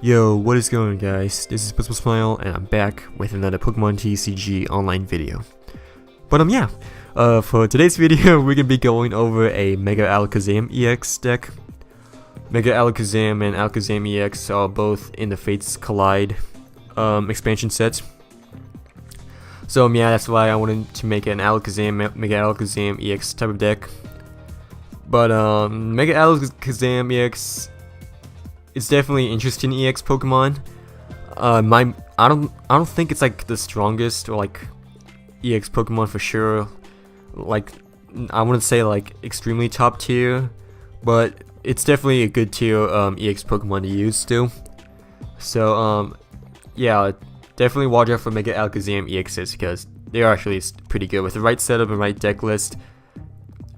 Yo, what is going on, guys? This is Possible Smile and I'm back with another Pokemon TCG online video. But yeah, for today's video we're gonna be going over a Mega Alakazam EX deck. Mega Alakazam and Alakazam EX are both in the Fates Collide expansion set. So yeah, that's why I wanted to make an Mega Alakazam EX type of deck. But Mega Alakazam EX, it's definitely interesting EX Pokemon. I don't think it's like the strongest or like EX Pokemon for sure. Like I wouldn't say like extremely top tier, but it's definitely a good tier EX Pokemon to use still. So yeah, definitely watch out for Mega Alakazam EXs because they're actually pretty good with the right setup and right deck list.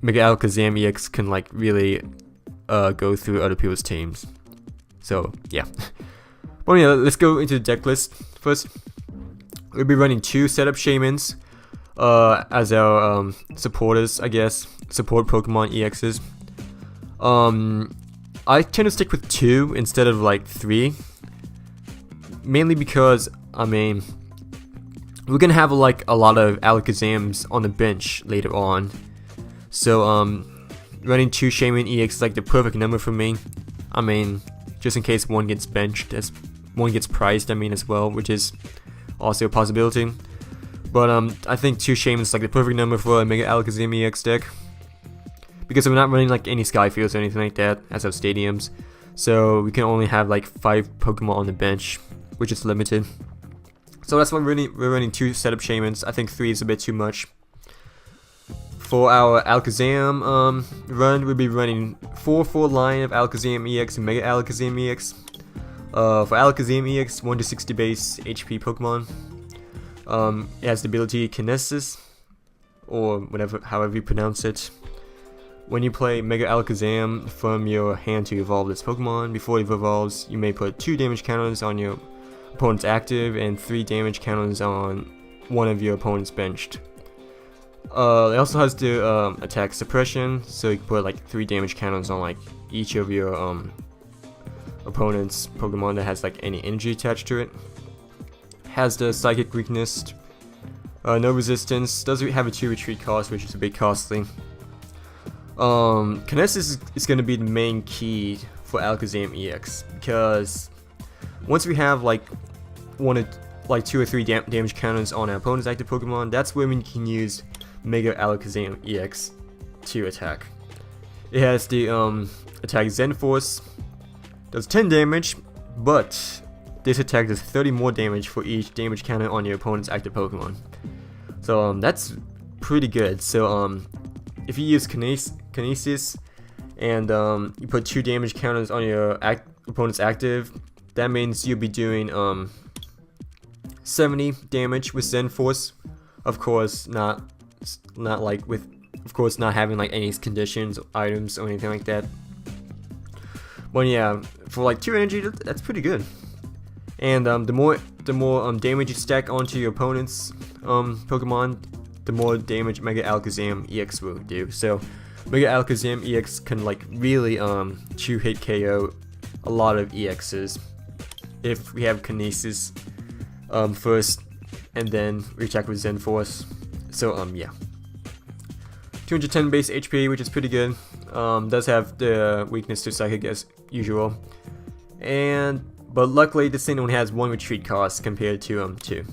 Mega Alakazam EX can like really go through other people's teams. So yeah. But yeah, let's go into the deck list first. We'll be running 2 setup Shamans as our supporters, I guess. Support Pokemon EXs. I tend to stick with 2 instead of like 3. Mainly because, I mean, we're gonna have like a lot of Alakazams on the bench later on. So running 2 Shaman EX is like the perfect number for me. I mean, just in case one gets benched, as one gets priced, I mean, as well, which is also a possibility. But I think 2 Shamans is like the perfect number for a Mega Alakazam EX deck, because we're not running like any Skyfields or anything like that as our stadiums, so we can only have like 5 Pokemon on the bench, which is limited. So that's why we're running 2 setup Shamans. I think 3 is a bit too much. For our Alakazam run, we'll be running 4 line of Alakazam EX and Mega Alakazam EX. For Alakazam EX, 1 to 60 base HP Pokemon. It has the ability Kinesis, or however you pronounce it. When you play Mega Alakazam from your hand to evolve this Pokemon, before it evolves, you may put 2 damage counters on your opponent's active and 3 damage counters on one of your opponent's benched. It also has the attack suppression, so you can put like 3 damage counters on like each of your opponent's Pokemon that has like any energy attached to it. Has the psychic weakness, no resistance, does have a 2 retreat cost, which is a bit costly. Kinesis is going to be the main key for Alakazam EX, because once we have like 2 or 3 damage counters on our opponent's active Pokemon, that's when we can use Mega Alakazam EX to attack. It has the attack Zen Force, does 10 damage, but this attack does 30 more damage for each damage counter on your opponent's active Pokemon. So that's pretty good. So if you use Kinesis and you put 2 damage counters on your opponent's active, that means you'll be doing 70 damage with Zen Force. Of course, not having like any conditions, items, or anything like that. But yeah, for like 2 energy, that's pretty good. And the more damage you stack onto your opponent's Pokemon, the more damage Mega Alakazam EX will do. So Mega Alakazam EX can like really 2-hit KO a lot of EXs if we have Kinesis first, and then we attack with Zen Force. So yeah, 210 base HP, which is pretty good. Does have the weakness to Psychic as usual, but luckily this thing only has 1 retreat cost compared to 2.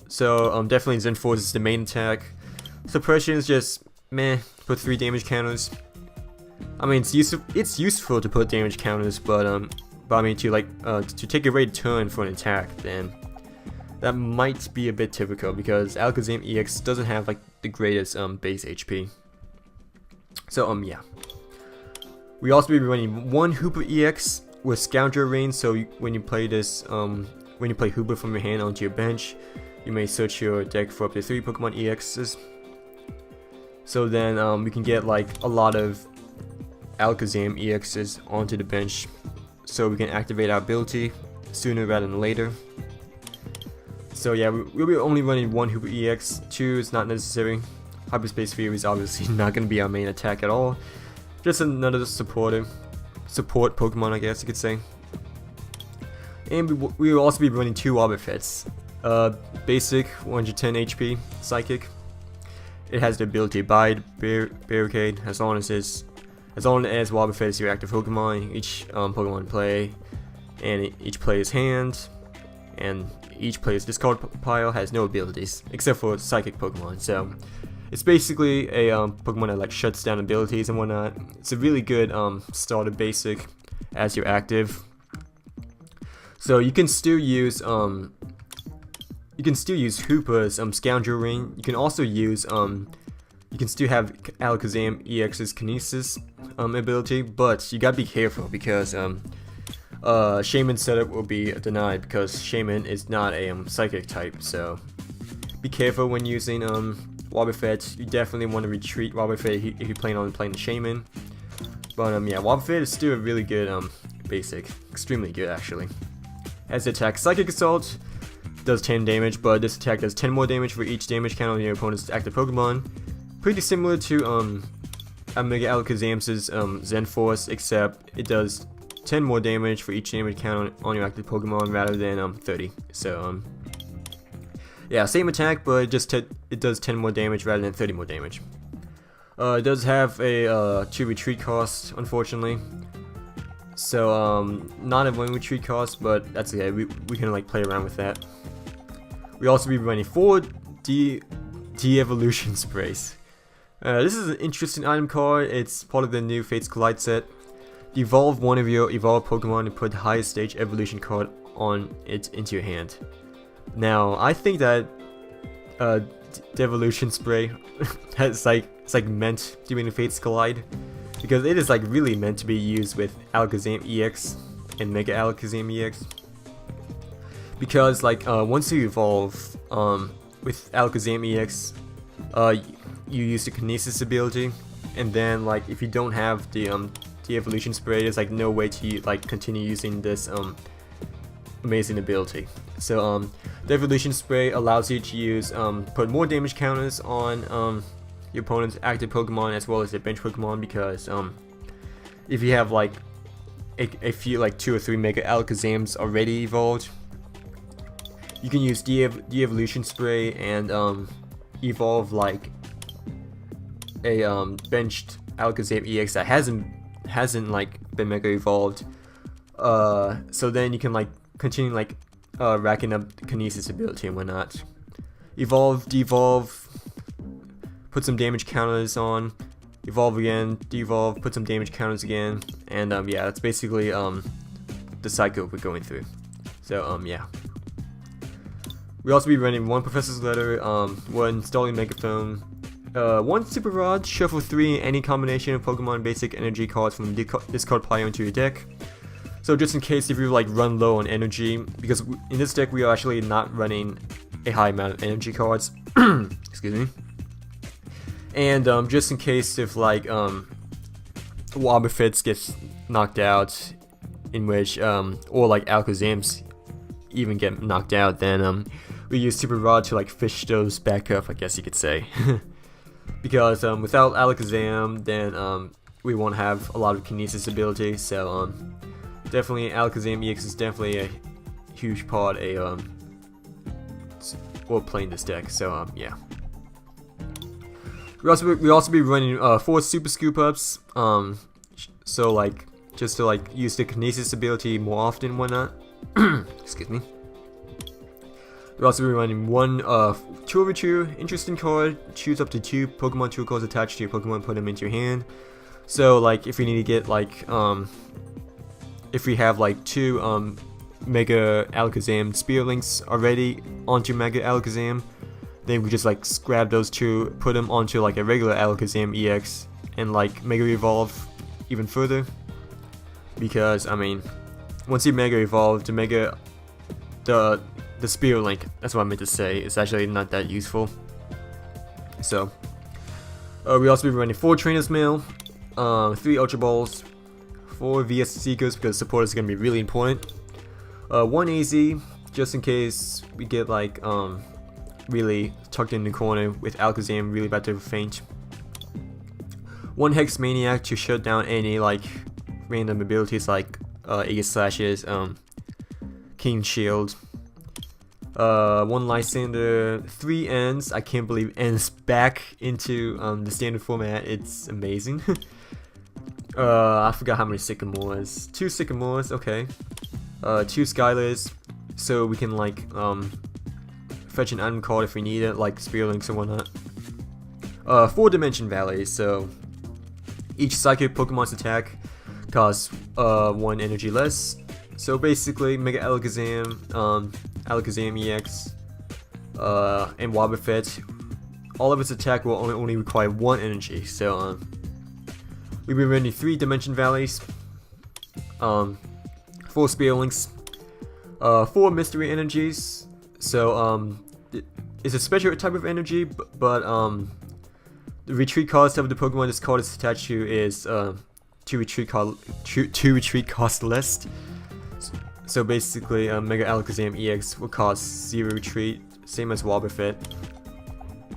So definitely Zen Force is the main attack. Suppression is just meh. Put 3 damage counters. I mean, it's useful to put damage counters, but I mean to take a raid turn for an attack, then that might be a bit typical, because Alakazam EX doesn't have like the greatest base HP. So yeah. We also be running 1 Hooper EX with Scoundrel Rain, so when you play this, when you play Hooper from your hand onto your bench, you may search your deck for up to 3 Pokemon EXs. So then we can get like a lot of Alakazam EXs onto the bench, so we can activate our ability sooner rather than later. So yeah, we'll be only running 1 Hooper EX, 2 is not necessary. Hyperspace Fury is obviously not going to be our main attack at all. Just another support Pokemon, I guess you could say. And we will also be running 2 Wobbuffets. Basic 110 HP Psychic. It has the ability to Bide, Barricade, as long as Wobbuffet is your active Pokemon. Each Pokemon play, and each player's hand, and each player's discard pile has no abilities except for Psychic Pokemon. So it's basically a Pokemon that like shuts down abilities and whatnot. It's a really good starter basic as your active. So you can still use Hoopa's Scoundrel Ring. You can also use you can still have Alakazam EX's Kinesis ability, but you gotta be careful because Shaman setup will be denied because Shaman is not a psychic type. So be careful when using Wobbuffet. You definitely want to retreat Wobbuffet if you plan on playing the Shaman. But yeah, Wobbuffet is still a really good basic, extremely good actually. As the attack, Psychic Assault does 10 damage, but this attack does 10 more damage for each damage count on your opponent's active Pokemon. Pretty similar to Mega Alakazam's Zen Force, except it does 10 more damage for each damage count on your active Pokemon rather than 30. So yeah, same attack, but it does 10 more damage rather than 30 more damage. It does have a 2 retreat cost, unfortunately. So not a 1 retreat cost, but that's okay. We can like play around with that. We also be running 4 Devolution Sprays. This is an interesting item card. It's part of the new Fates Collide set. Evolve one of your evolved Pokemon and put the highest stage evolution card on it into your hand. Now, I think that Devolution Spray it's like meant to be in Fates Collide, because it is like really meant to be used with Alakazam EX and Mega Alakazam EX. Because like once you evolve with Alakazam EX, you use the Kinesis ability, and then like if you don't have the Evolution Spray, there's like no way to like continue using this amazing ability. So the Evolution Spray allows you to use put more damage counters on your opponent's active Pokemon as well as their bench Pokemon, because if you have like a few like 2 or 3 Mega Alakazams already evolved, you can use the Evolution Spray and evolve like a benched Alakazam EX that hasn't like been Mega evolved. So then you can like continue like racking up Kinesis ability and whatnot. Evolve, devolve, put some damage counters on, evolve again, devolve, put some damage counters again, and yeah, that's basically the cycle we're going through. So yeah. We also be running 1 Professor's Letter, 1 Stalling Megaphone, 1 Super Rod, shuffle 3 any combination of Pokemon basic energy cards from the discard pile into your deck. So just in case if you like run low on energy, because in this deck we are actually not running a high amount of energy cards. Excuse me. And just in case if like Wobbuffets gets knocked out, in which or like Alakazams even get knocked out, then we use Super Rod to like fish those back up, I guess you could say. Because without Alakazam, then we won't have a lot of Kinesis ability. So definitely Alakazam EX is definitely a huge part or playing this deck. So yeah. We also be running 4 Super Scoop Ups. So like just to like use the Kinesis ability more often, whatnot. Excuse me. We'll also be running 1 2/2 interesting card. Choose up to 2 Pokemon tool cards attached to your Pokemon, put them into your hand. So like if we need to get like if we have like 2 Mega Alakazam Spear Links already onto Mega Alakazam, then we just like grab those 2, put them onto like a regular Alakazam EX, and like Mega Evolve even further. Because I mean, once you Mega Evolve, the Spear Link, that's what I meant to say, is actually not that useful. So we also be running 4 Trainer's Mail, 3 Ultra Balls, 4 VS Seekers because support is going to be really important, 1 AZ just in case we get like really tucked in the corner with Alakazam really about to faint, 1 Hex Maniac to shut down any like random abilities like Aegis Slashes, King Shield. 1 Lysander, 3 ends. I can't believe ends back into the standard format. It's amazing. I forgot how many Sycamores. 2 Sycamores, okay. 2 Skylers, so we can like fetch an item card if we need it, like Spearlinks and whatnot. 4 Dimension Valleys, so each Psychic Pokemon's attack costs 1 energy less. So basically, Mega Alakazam, Alakazam EX, and Wobbuffet, all of its attack will only require 1 energy. So we've been running 3 Dimension Valleys, 4 Spearlinks, 4 Mystery Energies. So it's a special type of energy, but the retreat cost of the Pokemon this card is attached to is 2 retreat cost less. So basically, Mega Alakazam EX will cost 0 retreat, same as Wobbuffet,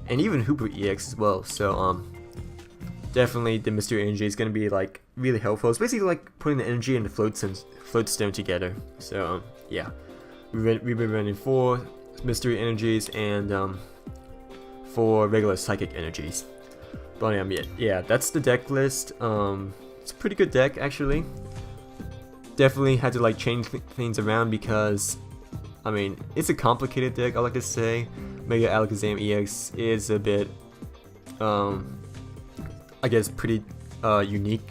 and even Hooper EX as well. So definitely the Mystery Energy is going to be like really helpful. It's basically like putting the energy and the float stone together. So yeah, we've been running 4 Mystery Energies and 4 regular Psychic Energies. But yeah, that's the deck list. It's a pretty good deck actually. Definitely had to like change things around because, I mean, it's a complicated deck, I like to say. Mega Alakazam EX is a bit, I guess pretty unique.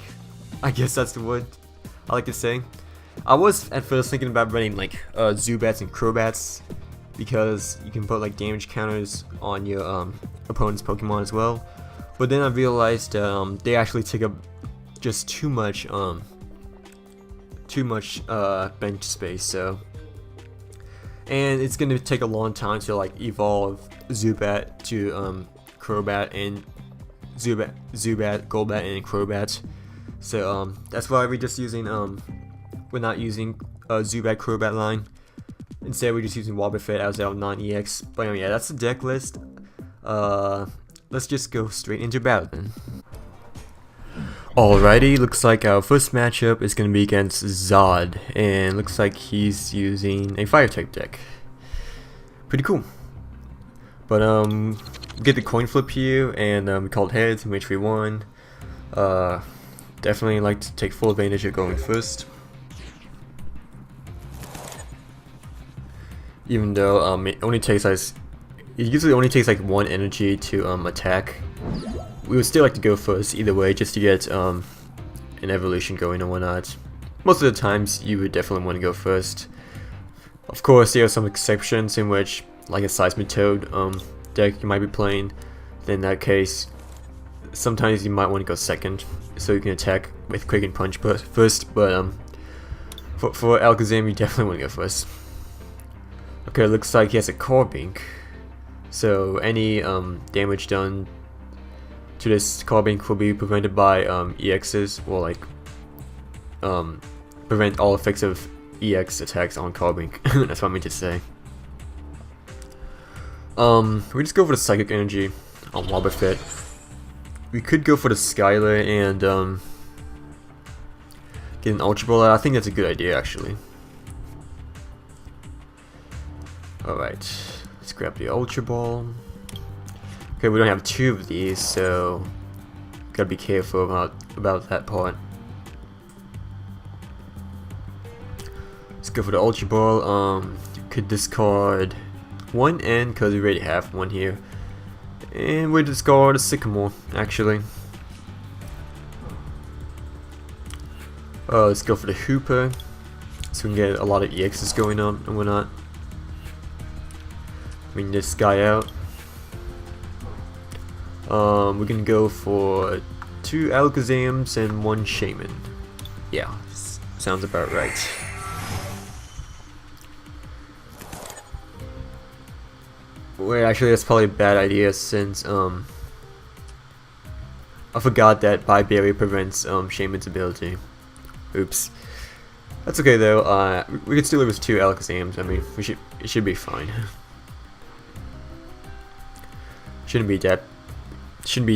I guess that's the word I like to say. I was at first thinking about running like Zubats and Crobats because you can put like damage counters on your opponent's Pokemon as well. But then I realized they actually take up just too much bench space, so, and it's gonna take a long time to like evolve Zubat to Crobat and Zubat, Golbat, and Crobat. So that's why we're just using we're not using Zubat Crobat line. Instead, we're just using Wobbuffet as our non-EX. But yeah, that's the deck list. Let's just go straight into battle then. Alrighty, looks like our first matchup is going to be against Zod, and looks like he's using a fire type deck. Pretty cool. But get the coin flip here, and we called heads, which we won. Definitely like to take full advantage of going first. Even though it usually only takes like 1 energy to attack. We would still like to go first either way, just to get an evolution going and whatnot. Most of the times you would definitely want to go first. Of course, there are some exceptions in which, like a Seismitoad deck you might be playing, then in that case, sometimes you might want to go second, so you can attack with Quick and Punch first, but for Alakazam you definitely want to go first. Okay, looks like he has a Carbink, so any damage done to this Carbink will be prevented by EXs, or like prevent all effects of EX attacks on Carbink. That's what I meant to say. We just go for the Psychic Energy on Wobbuffet. We could go for the Skylar and get an Ultra Ball out. I think that's a good idea actually. Alright, let's grab the Ultra Ball. Okay, we don't have 2 of these, so gotta be careful about that part. Let's go for the Ultra Ball. You could discard 1 end because we already have 1 here, and we discard a Sycamore actually. Let's go for the Hooper, so we can get a lot of EXs going on and whatnot. Bring this guy out. We can go for 2 Alakazams and 1 Shaman. Yeah, sounds about right. Wait, actually that's probably a bad idea since I forgot that Bye Berry prevents Shaman's ability. Oops. That's okay though. We could still live with 2 Alakazams. I mean, it should be fine. Shouldn't be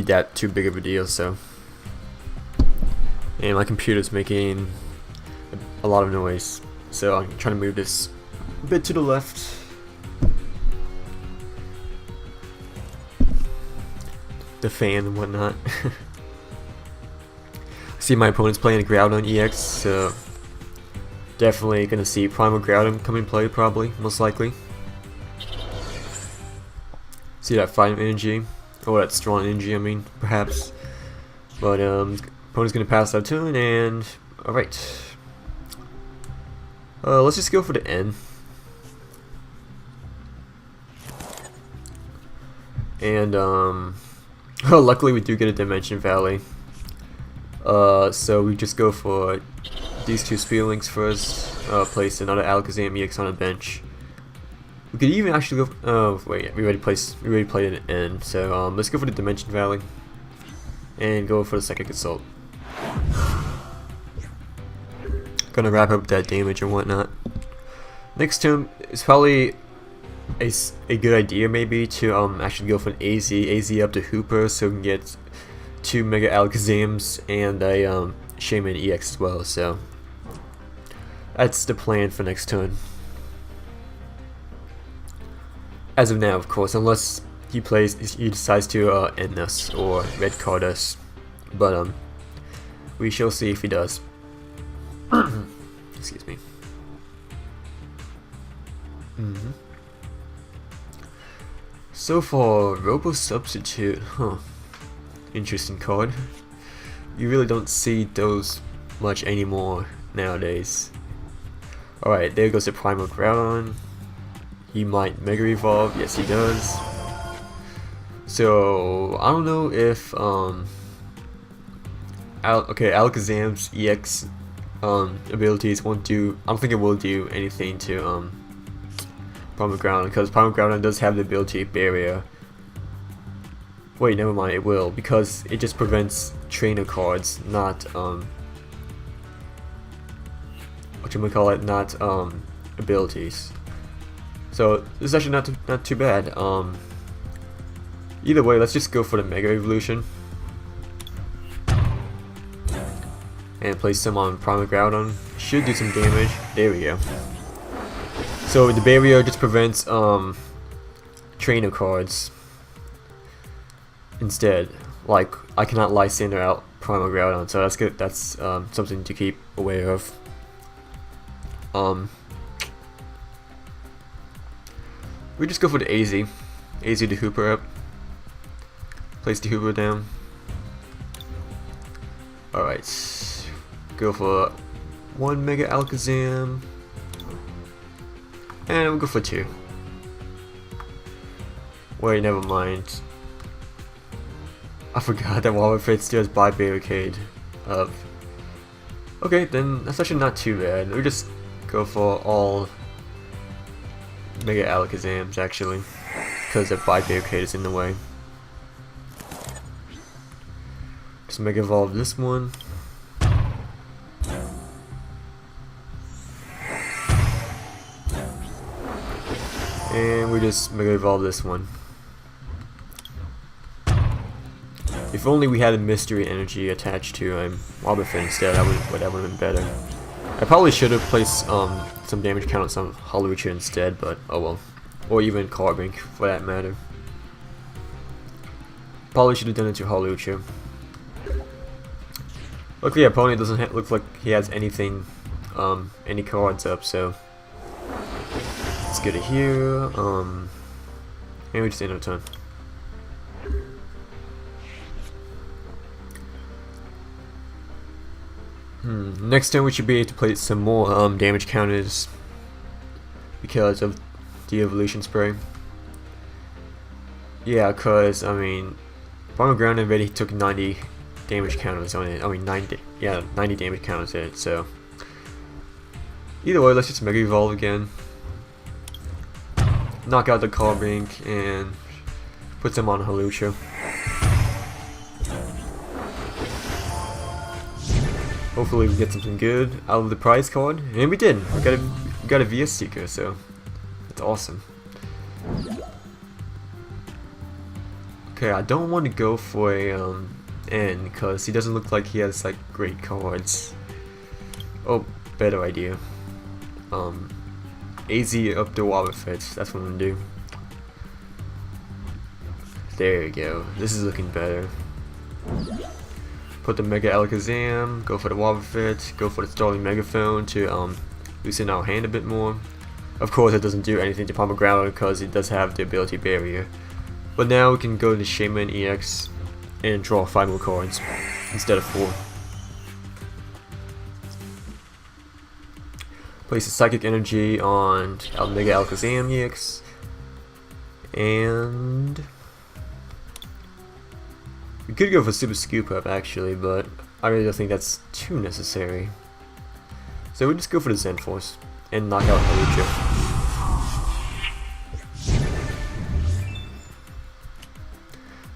that too big of a deal. So, and my computer's making a lot of noise, so I'm trying to move this a bit to the left. The fan and whatnot. See my opponent's playing a Groudon EX, so definitely gonna see Primal Groudon come in play, probably, most likely. See that fighting energy, or that strong energy, I mean, perhaps. But opponent's gonna pass that turn, and alright. Let's just go for the N. And luckily we do get a Dimension Valley. So we just go for these two Spearlings first. Place another Alakazam EX on a bench. We could even actually go. Oh wait, we already played an N. So let's go for the Dimension Valley and go for the Psychic Assault. Gonna wrap up that damage and whatnot. Next turn is probably a good idea maybe to actually go for an AZ up to Hooper, so we can get 2 Mega Alakazams and a Shaman EX as well. So that's the plan for next turn. As of now, of course, unless he decides to end us or red card us, but we shall see if he does. Excuse me. So for Robo Substitute, interesting card. You really don't see those much anymore nowadays. Alright, there goes the Primal Groudon. He might Mega Evolve, yes he does. So I don't know if Alakazam's EX abilities won't do. I don't think it will do anything to Primal Groudon, because Primal Groudon does have the ability Barrier. Wait, never mind, it will, because it just prevents trainer cards, not not abilities. So this is actually not too bad. Either way, let's just go for the Mega Evolution and place some on Primal Groudon. Should do some damage. There we go. So the barrier just prevents trainer cards instead. Like, I cannot Lysander out Primal Groudon, so that's good. That's something to keep aware of. We just go for the AZ to Hooper up. Place the Hooper down. Alright, go for 1 Mega Alakazam. And we'll go for 2. Wait, never mind. I forgot that Wobbuffet still has Buy Barricade up. Okay, then that's actually not too bad. We just go for all Mega Alakazams actually, because the Buy Barricade is in the way. Just Mega Evolve this one. And we just Mega Evolve this one. If only we had a Mystery Energy attached to Wobbuffet instead, that would have been better. I probably should have placed some damage count on some Hawlucha instead, but oh well. Or even Carbink, for that matter. Probably should have done it to Hawlucha. Luckily, the opponent doesn't look like he has anything, any cards up, so let's get it here. And we just end our turn. Next turn we should be able to play some more damage counters because of the Devolution Spray. Yeah, cause I mean, Primal Ground already took 90 damage counters on it. I mean 90 damage counters on it. So either way, let's just Mega Evolve again, knock out the Carbink, and put them on Hawlucha. Hopefully we get something good out of the prize card, and we did. We got a VS Seeker, so that's awesome. Okay, I don't want to go for a N because he doesn't look like he has like great cards. Oh, better idea. AZ up the Wobbuffet. That's what I'm gonna do. There you go. This is looking better. Put the Mega Alakazam, go for the Wobbuffet, go for the Starling Megaphone to loosen our hand a bit more. Of course, it doesn't do anything to Pomegranate because it does have the ability barrier. But now we can go to Shaman EX and draw 5 more cards instead of 4. Place a Psychic Energy on our Mega Alakazam EX, and we could go for Super Scoop Up actually, but I really don't think that's too necessary. So we just go for the Zen Force and knock out Hawlucha.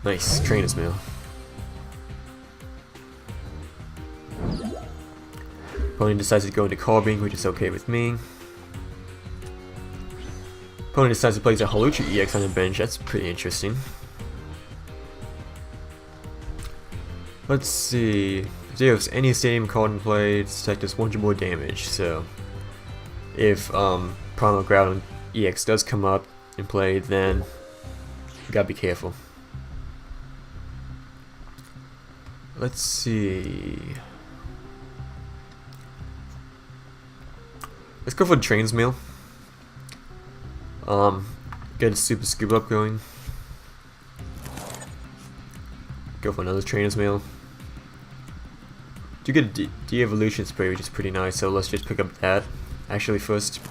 Nice, Trainer's Mail. Opponent decides to go into Carbine, which is okay with me. Opponent decides to place a Hawlucha EX on the bench. That's pretty interesting. Let's see. If there's any stadium card in play, it's like just 100 more damage. So, if Primal Ground EX does come up in play, then you gotta be careful. Let's see. Let's go for the Train's Mail. Get a Super Scoop Up going. Go for another Trainer's Mail. Do get a Devolution Spray, which is pretty nice, so let's just pick up that. Actually, first,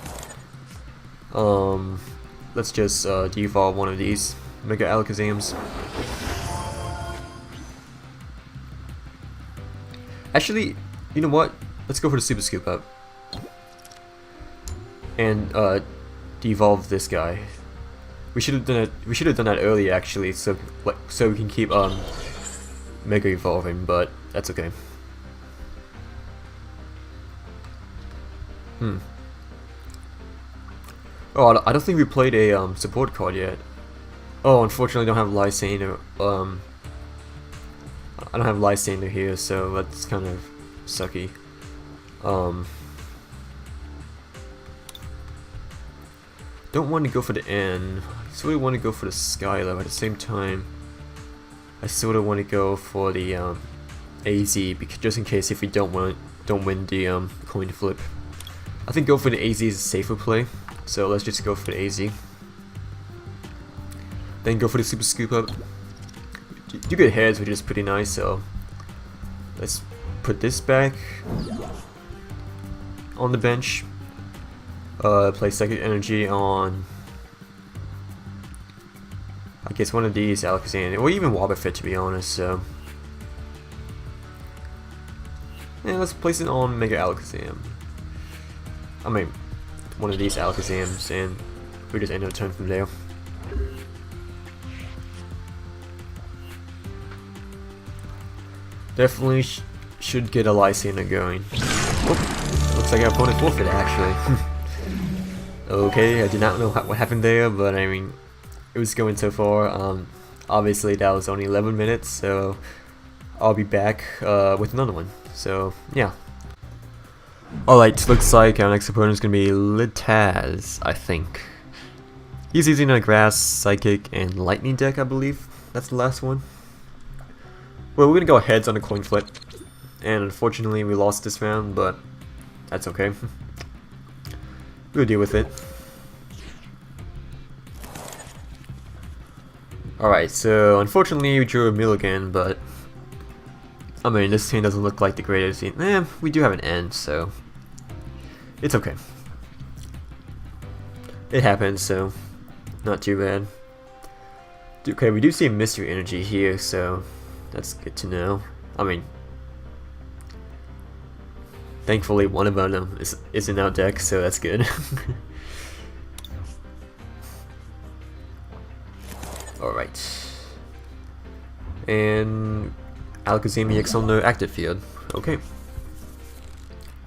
let's just devolve one of these Mega Alakazams. Actually, you know what? Let's go for the Super Scoop Up and devolve this guy. We should have done it. We should have done that earlier, actually, so we can keep Mega evolving, but that's okay. Oh, I don't think we played a support card yet. Oh, unfortunately, I don't have Lysander. I don't have Lysander here, so that's kind of sucky. Don't want to go for the N. I sort of want to go for the Skylab at the same time. I sort of want to go for the AZ, because just in case if we don't win the coin flip. I think go for the AZ is a safer play, so let's just go for the AZ. Then go for the Super Scoop Up. Do get heads, which is pretty nice, so let's put this back on the bench. Play Psychic Energy on, I guess, one of these Alakazam, or even Wobbuffet, to be honest. So, yeah, let's place it on Mega Alakazam. I mean, one of these Alakazams, and we just end our turn from there. Definitely should get a Lysander going. Oh, looks like our opponent forfeited, actually. Okay, I did not know what happened there, but I mean, it was going so far. Obviously, that was only 11 minutes, so I'll be back with another one. So, yeah. Alright, looks like our next opponent is going to be Litaz, I think. He's using a Grass, Psychic, and Lightning deck, I believe. That's the last one. Well, we're going to go heads on a coin flip. And unfortunately, we lost this round, but that's okay. We'll deal with it. Alright, so unfortunately we drew a Milligan, but I mean, this team doesn't look like the greatest team. We do have an end, so it's okay. It happens, so not too bad. Okay, we do see a Mystery Energy here, so that's good to know. I mean, thankfully one of them is in our deck, so that's good. Alright. And Alakazam EX on the active field. Okay.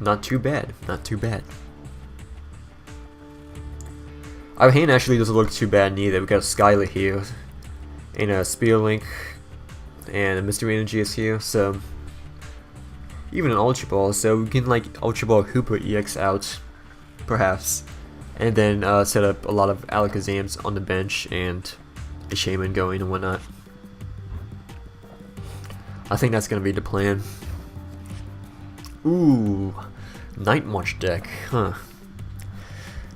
Not too bad, not too bad. Our hand actually doesn't look too bad neither. We got a Skyla here, and a Spear Link, and a Mystery Energy is here, so even an Ultra Ball, so we can like Ultra Ball Hooper EX out, perhaps, and then set up a lot of Alakazams on the bench and a Shaman going and whatnot. I think that's gonna be the plan. Ooh, Night March deck, huh?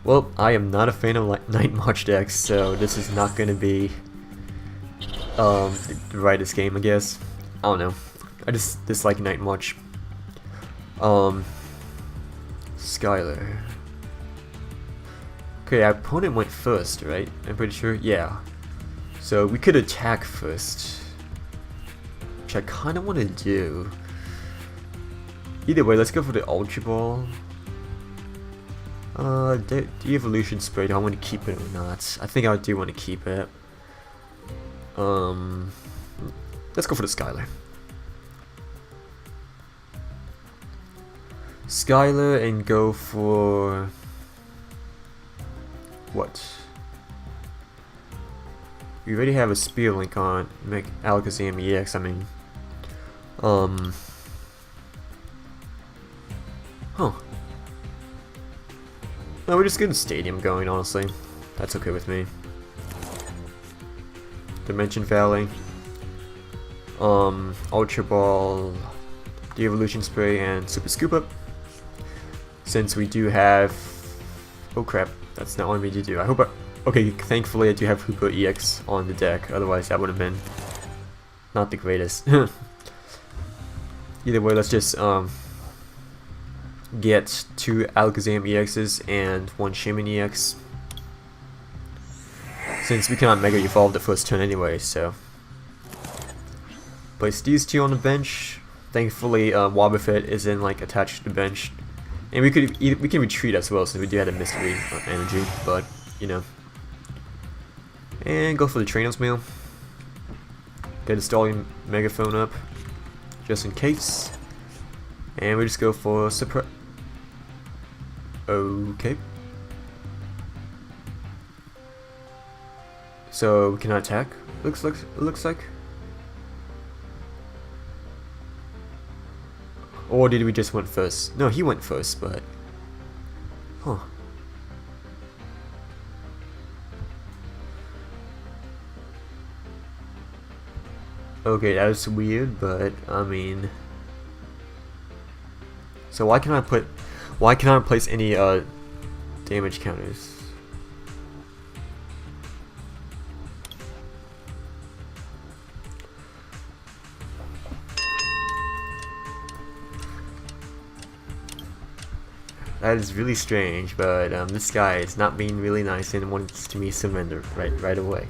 Well, I am not a fan of Night March decks, so this is not gonna be the rightest game, I guess. I don't know. I just dislike Night March. Skylar. Okay, our opponent went first, right? I'm pretty sure. Yeah. So we could attack first, which I kind of want to do. Either way, let's go for the Ultra Ball. The Devolution Spray, do I want to keep it or not? I think I do want to keep it. Let's go for the Skylar. Skylar and go for... what? We already have a Spear Link on Mega Alakazam EX, I mean... Huh. No, we're just getting Stadium going, honestly. That's okay with me. Dimension Valley. Ultra Ball, Devolution Spray, and Super Scoop Up. Since we do have... oh crap, that's not what I need to do. I hope I... okay, thankfully I do have Hoopa EX on the deck, otherwise that would have been not the greatest. Either way, let's just get 2 Alakazam EXs and 1 Shaman EX. Since we cannot Mega Evolve the first turn anyway, so... place these 2 on the bench. Thankfully, Wobbuffet isn't like attached to the bench. And we can retreat as well, since we do have a mystery energy, but, you know. And go for the Trainer's Mail. Get a Stallion Megaphone up, just in case. And we just go for Surprise. Okay. So we cannot attack. Looks like. Or did we just went first? No, he went first, but... huh. Okay, that was weird, but I mean... so why can't I place any damage counters? That is really strange, but this guy is not being really nice and wants to me surrender right away.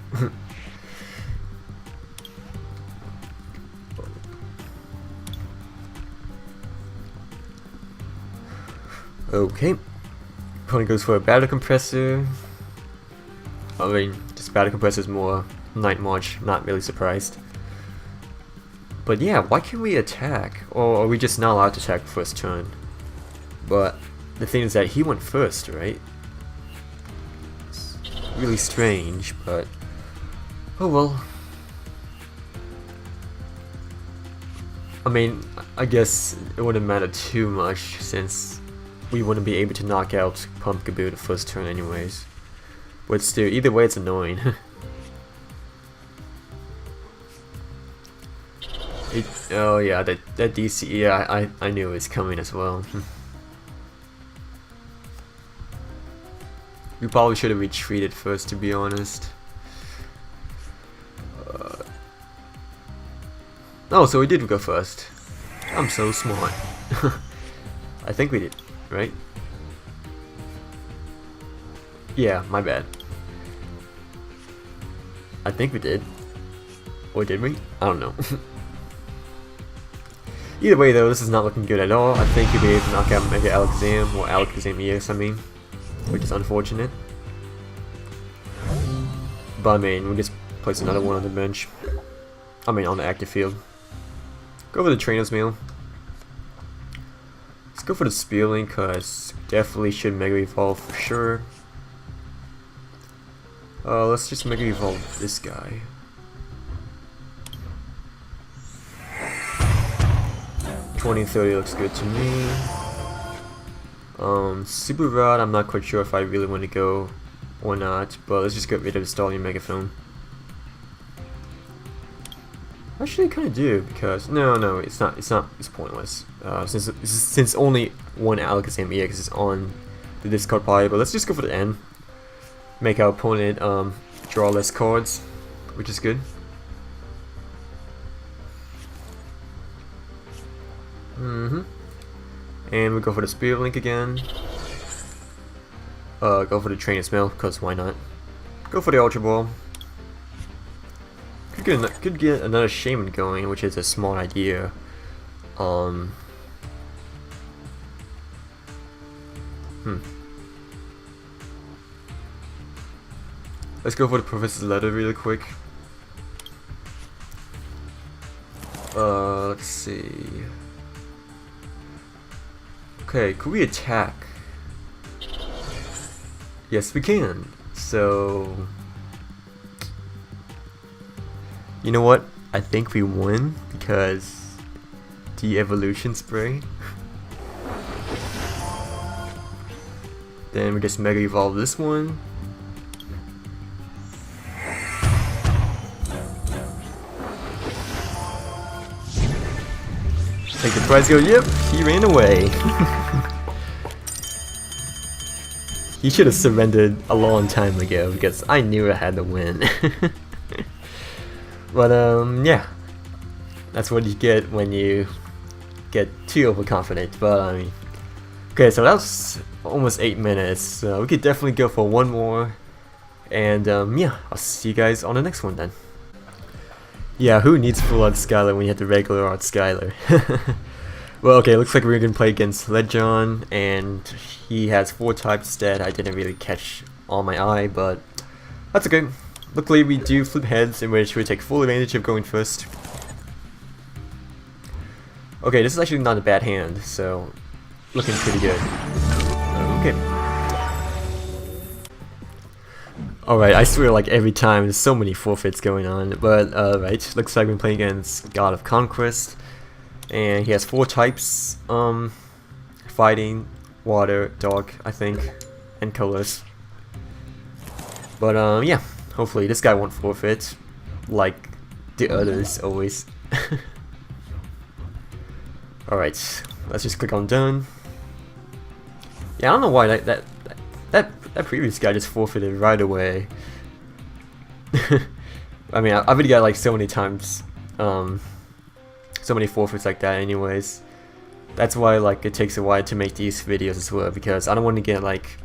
Okay, opponent goes for a Battle Compressor. I mean, just Battle Compressor is more Night March, not really surprised. But yeah, why can't we attack? Or are we just not allowed to attack first turn? But the thing is that he went first, right? It's really strange, but oh well. I mean, I guess it wouldn't matter too much since we wouldn't be able to knock out Pumpkaboo the first turn anyways. But still, either way it's annoying. Oh yeah, that DC, yeah, I knew it was coming as well. We probably should have retreated first, to be honest. Oh, so we did go first. I'm so smart. I think we did, right? Yeah, my bad. I think we did. Or did we? I don't know. Either way though, this is not looking good at all. I think you'll be able to knock out Mega Alakazam, or Alakazam EX I mean. Which is unfortunate. But I mean, we'll just place another one on the bench. I mean, on the active field. Go for the Trainer's Mail. Let's go for the Spear Link, cause definitely should Mega Evolve for sure. Let's just Mega Evolve this guy. $20-30 looks good to me. Super Rod, I'm not quite sure if I really want to go or not, but let's just get rid of the Stallion Megaphone. Actually, I kind of do, because no, it's not. It's pointless. Since only one Alakazam EX is on the discard pile, but let's just go for the N. Make our opponent draw less cards, which is good. And we go for the Spirit Link again. Go for the Trainer Smell, because why not? Go for the Ultra Ball. Could get another Shaman going, which is a smart idea. Let's go for the Professor's Letter really quick. Let's see. Okay, could we attack? Yes, we can. So, you know what? I think we win because Devolution Spray. Then we just Mega Evolve this one. Take the prize, go, yep, he ran away. He should have surrendered a long time ago because I knew I had to win. But yeah, that's what you get when you get too overconfident. But I mean, okay, so that was almost 8 minutes. So we could definitely go for one more. And yeah, I'll see you guys on the next one then. Yeah, who needs Full Art Skylar when you have the regular Art Skylar? Well, okay, looks like we're gonna play against Lejon, and he has 4 types that I didn't really catch on my eye, but that's okay. Luckily, we do flip heads, in which we take full advantage of going first. Okay, this is actually not a bad hand, so looking pretty good. Okay. Alright, I swear like every time there's so many forfeits going on, but right, looks like we're playing against God of Conquest, and he has 4 types, fighting, water, dog, I think, and colors. But yeah, hopefully this guy won't forfeit, like the others always. Alright, let's just click on done. Yeah, I don't know why that previous guy just forfeited right away. I mean, I've already got like so many times, so many forfeits like that anyways. That's why like it takes a while to make these videos as well, because I don't want to get like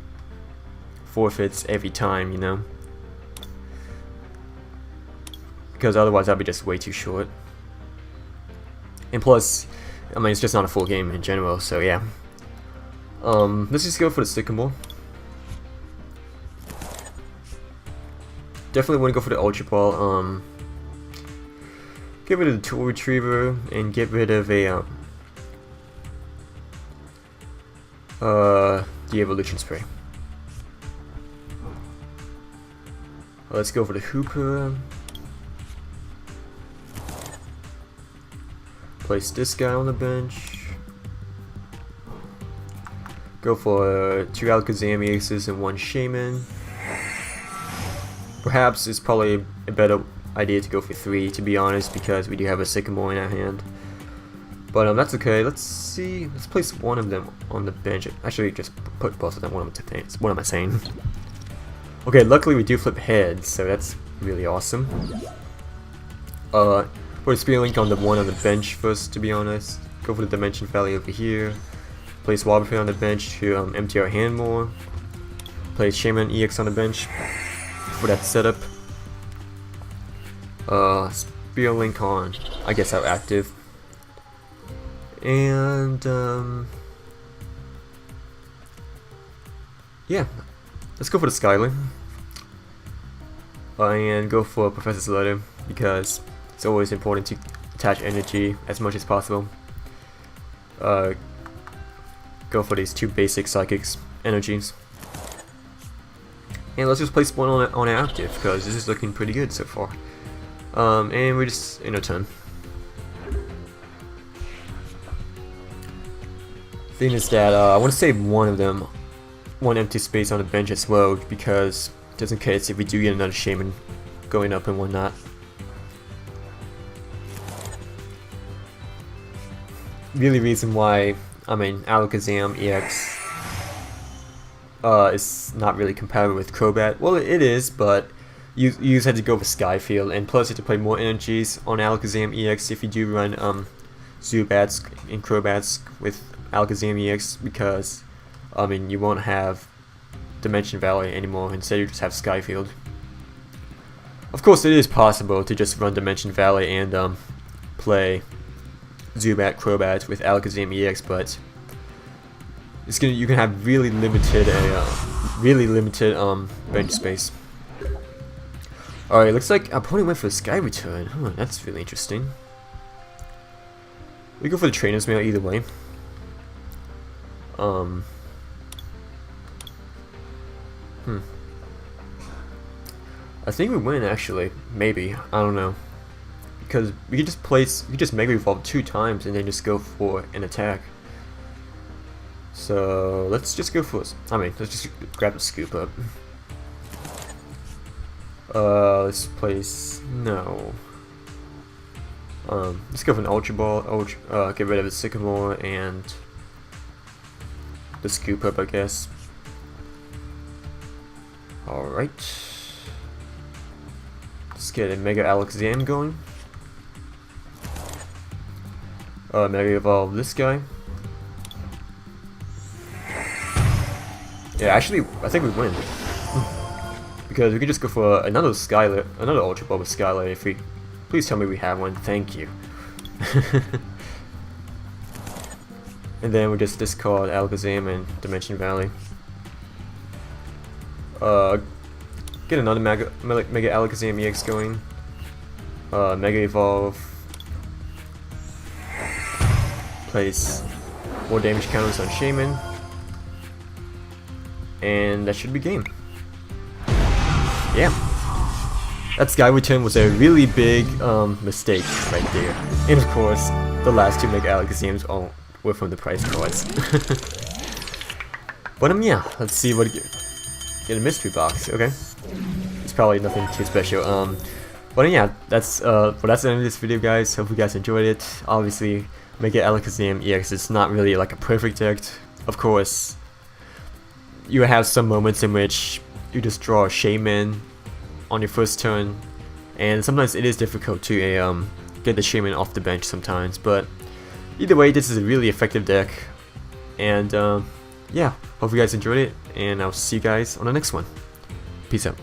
forfeits every time, you know, because otherwise that'd be just way too short. And plus, I mean, it's just not a full game in general, so yeah. Let's just go for the Sycamore. Definitely want to go for the Ultra Ball. Get rid of the Tool Retriever and get rid of a the Evolution Spray. Let's go for the Hooper. Place this guy on the bench. Go for 2 Alakazam Aces and 1 Shaman. Perhaps it's probably a better idea to go for 3, to be honest, because we do have a Sycamore in our hand. But that's okay. Let's see. Let's place one of them on the bench. Actually, just put both of them. What am I saying? Okay, luckily we do flip heads, so that's really awesome. Put a Spirit Link on the one on the bench first, to be honest. Go for the Dimension Valley over here. Place Wobbuffet on the bench to empty our hand more. Place Shaman EX on the bench for that setup. Spirit Link on, I guess, our active. And yeah, let's go for the Skylar. And go for Professor's Letter, because it's always important to attach energy as much as possible. Go for these 2 basic Psychics energies. And let's just place one on our active, because this is looking pretty good so far. And we just in a turn. Thing is that I want to save one of them, one empty space on the bench as well, because just in case if we do get another Shaman going up and whatnot. Really reason why, I mean, Alakazam EX is not really compatible with Crobat. Well, it is, but you just had to go with Skyfield, and plus you have to play more energies on Alakazam EX if you do run Zubats and Crobats with Alakazam EX, because I mean you won't have Dimension Valley anymore. Instead you just have Skyfield. Of course, it is possible to just run Dimension Valley and play Zubat Crobat with Alakazam EX, but you can have really limited bench space. Alright, looks like our opponent went for a Sky Return. Huh, that's really interesting. We go for the Trainer's Mail either way. I think we win actually. Maybe. I don't know. Because we could just Mega Evolve 2 times and then just go for an attack. So let's just go for. I mean, let's just grab the Scoop Up. Let's place no. Let's go for an Ultra Ball. Get rid of the Sycamore and the Scoop Up, I guess. All right. Let's get a Mega Alakazam going. Mega Evolve this guy. Yeah, actually, I think we win. Because we can just go for another Ultra Ball with Skylight if we... Please tell me we have one, thank you. And then we just discard Alakazam and Dimension Valley. Get another Mega Alakazam EX going. Mega Evolve. Place more damage counters on Shaman. And that should be game. Yeah. That Sky Return was a really big mistake right there. And of course, the last 2 Mega Alakazams all were from the price cards. But yeah, let's see what get a mystery box. Okay, it's probably nothing too special. But yeah, that's the end of this video, guys. Hope you guys enjoyed it. Obviously, Mega Alakazam EX is not really like a perfect deck. Of course, you have some moments in which you just draw a Shaman on your first turn, and sometimes it is difficult to get the Shaman off the bench sometimes. But either way, this is a really effective deck, and yeah, hope you guys enjoyed it, and I'll see you guys on the next one. Peace out.